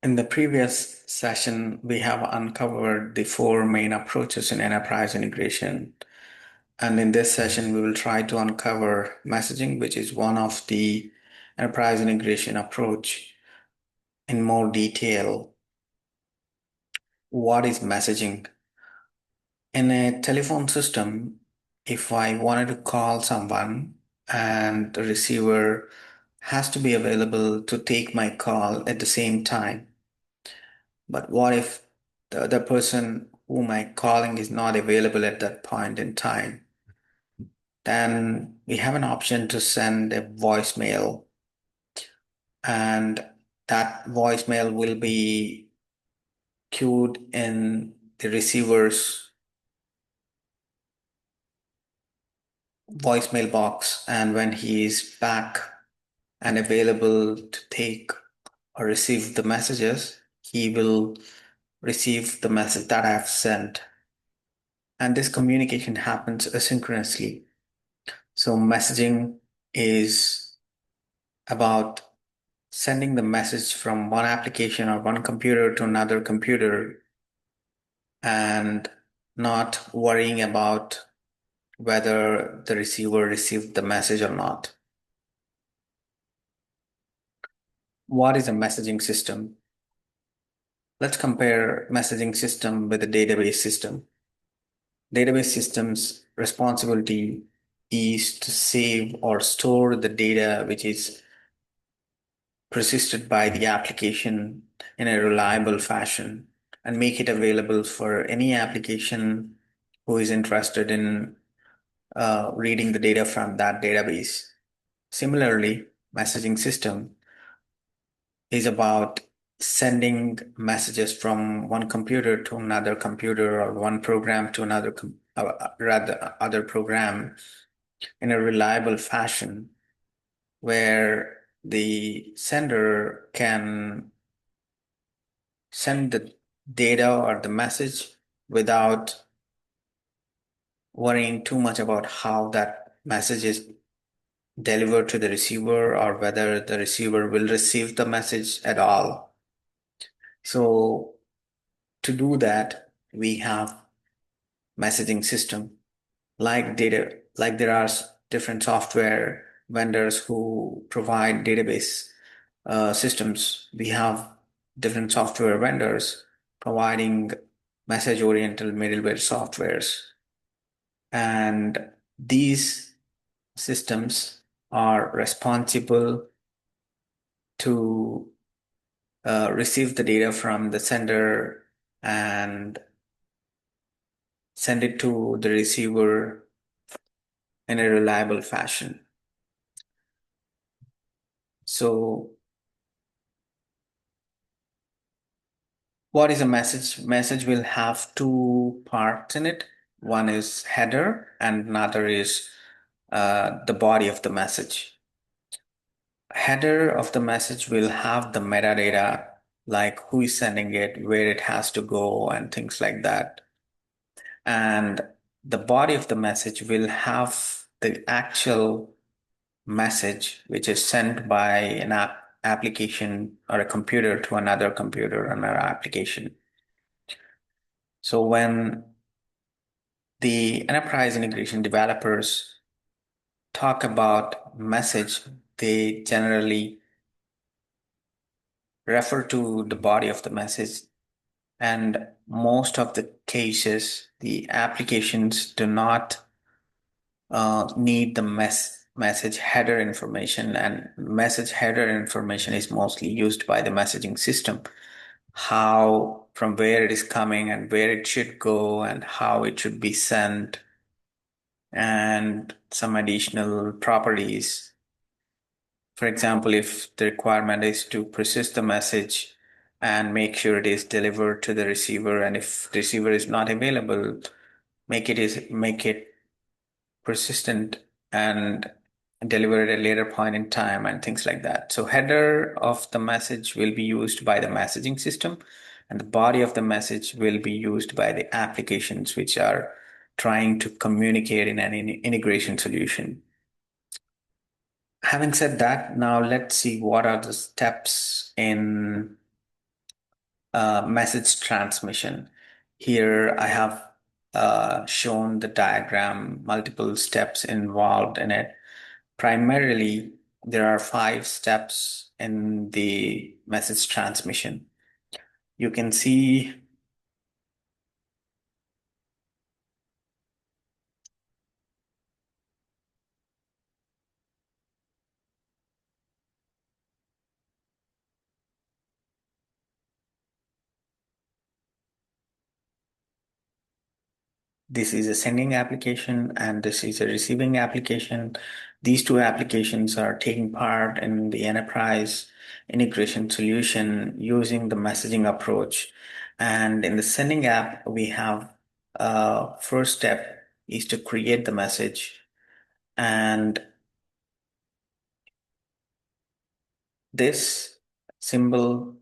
In the previous session, we have uncovered the four main approaches in enterprise integration. And in this session, we will try to uncover messaging, which is one of the enterprise integration approach in more detail. What is messaging? In a telephone system, if I wanted to call someone and the receiver has to be available to take my call at the same time. But what if the other person whom I'm calling is not available at that point in time? Then we have an option to send a voicemail, and that voicemail will be queued in the receiver's voicemail box. And when he is back and available to take or receive the messages, he will receive the message that I have sent. And this communication happens asynchronously. So messaging is about sending the message from one application or one computer to another computer and not worrying about whether the receiver received the message or not. What is a messaging system? Let's compare messaging system with a database system. Database systems responsibility is to save or store the data which is persisted by the application in a reliable fashion and make it available for any application who is interested in reading the data from that database. Similarly, messaging system is about sending messages from one computer to another computer or one program to another rather other program in a reliable fashion where the sender can send the data or the message without worrying too much about how that message is delivered to the receiver or whether the receiver will receive the message at all. So to do that, we have messaging system like there are different software vendors who provide database systems. We have different software vendors providing message-oriented middleware softwares. And these systems are responsible to receive the data from the sender and send it to the receiver in a reliable fashion. So what is a message? Message will have two parts in it. One is header and another is the body of the message. Header of the message will have the metadata, like who is sending it, where it has to go, and things like that. And the body of the message will have the actual message, which is sent by an application or a computer to another computer, another application. So when the enterprise integration developers talk about message, they generally refer to the body of the message. And most of the cases, the applications do not need the message header information, and message header information is mostly used by the messaging system. How, from where it is coming and where it should go and how it should be sent, and some additional properties. For example, if the requirement is to persist the message and make sure it is delivered to the receiver, and if the receiver is not available, make it persistent and deliver at a later point in time and things like that. So header of the message will be used by the messaging system, and the body of the message will be used by the applications which are trying to communicate in an integration solution. Having said that, now let's see what are the steps in message transmission. Here I have shown the diagram, multiple steps involved in it. Primarily, there are 5 steps in the message transmission. You can see this is a sending application and this is a receiving application. These two applications are taking part in the enterprise integration solution using the messaging approach. And in the sending app, we have first step is to create the message. And this symbol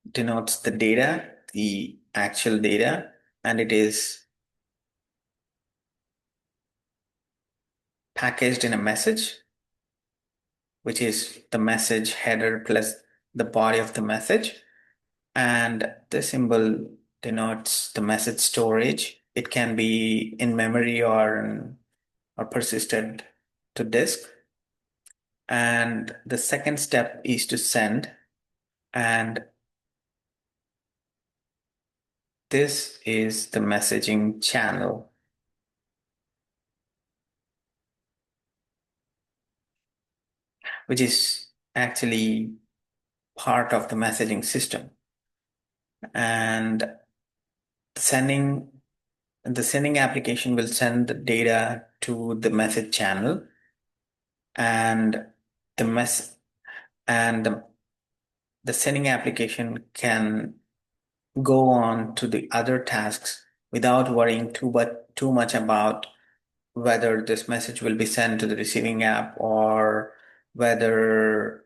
denotes the data, the actual data, and it is packaged in a message, which is the message header plus the body of the message. And the symbol denotes the message storage. It can be in memory or persisted to disk. And the second step is to send. And this is the messaging channel, which is actually part of the messaging system. And sending the sending application will send the data to the message channel, and the mess and the sending application can go on to the other tasks without worrying too much about whether this message will be sent to the receiving app or whether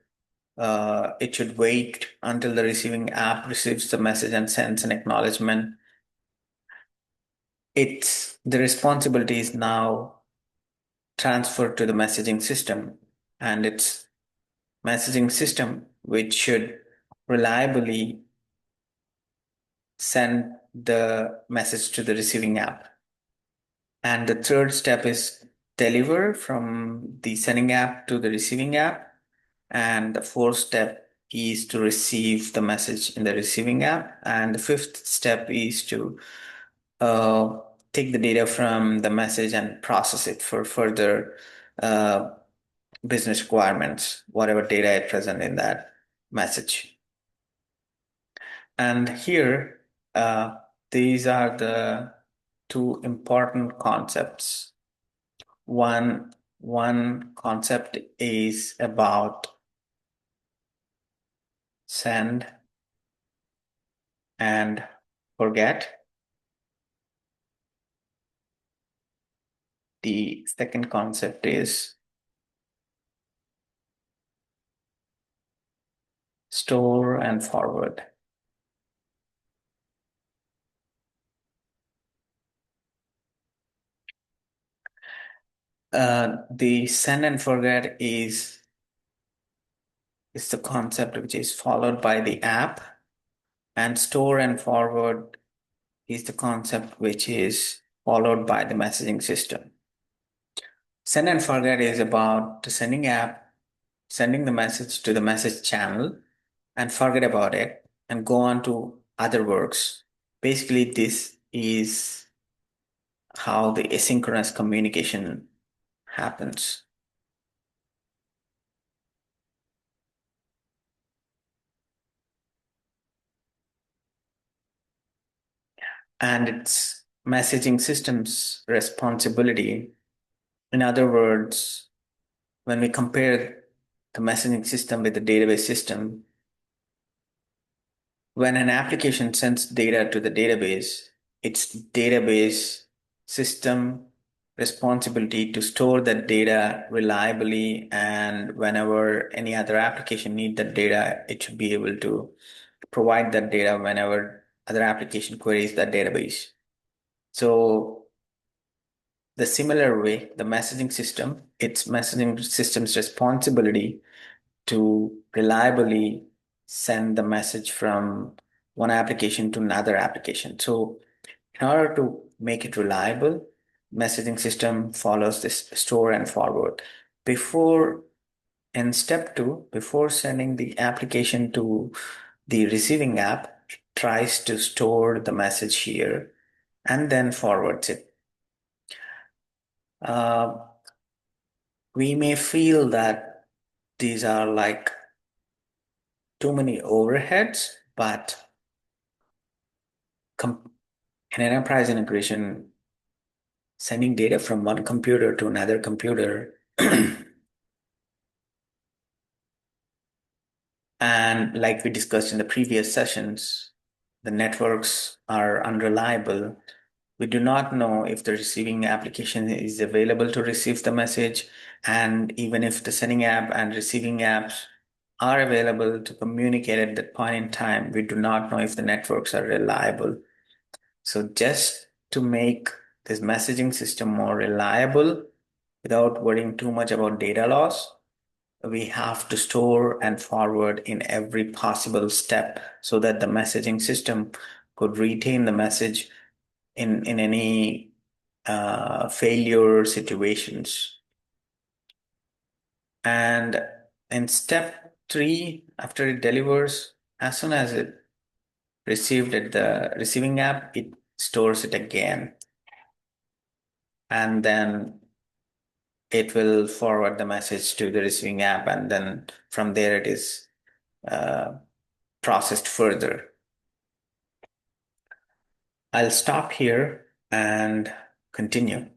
it should wait until the receiving app receives the message and sends an acknowledgement. It's the responsibility is now transferred to the messaging system, and it's messaging system which should reliably send the message to the receiving app. And the third step is deliver from the sending app to the receiving app. And the fourth step is to receive the message in the receiving app. And the fifth step is to uh, take the data from the message and process it for further uh, business requirements, whatever data is present in that message. And here, these are the two important concepts. One concept is about send and forget. The second concept is store and forward. The send and forget is the concept which is followed by the app, and store and forward is the concept which is followed by the messaging system. Send and forget is about the sending app, sending the message to the message channel and forget about it and go on to other works. Basically, this is how the asynchronous communication happens. And it's messaging system's responsibility. In other words, when we compare the messaging system with the database system, when an application sends data to the database, it's database system responsibility to store that data reliably, and whenever any other application need that data, it should be able to provide that data whenever other application queries that database. So the similar way, the messaging system, it's messaging system's responsibility to reliably send the message from one application to another application. So in order to make it reliable, messaging system follows this store and forward. Before In step two, before sending the application to the receiving app, it tries to store the message here and then forwards it. Uh, we may feel that these are like too many overheads, but in enterprise integration, sending data from one computer to another computer and like we discussed in the previous sessions, the networks are unreliable. We do not know if the receiving application is available to receive the message, and even if the sending app and receiving apps are available to communicate at that point in time, we do not know if the networks are reliable. So just to make this messaging system more reliable without worrying too much about data loss, we have to store and forward in every possible step so that the messaging system could retain the message in any failure situations. And in step three, after it delivers, as soon as it received at the receiving app, it stores it again. And then it will forward the message to the receiving app. And then from there, it is uh, processed further. I'll stop here and continue.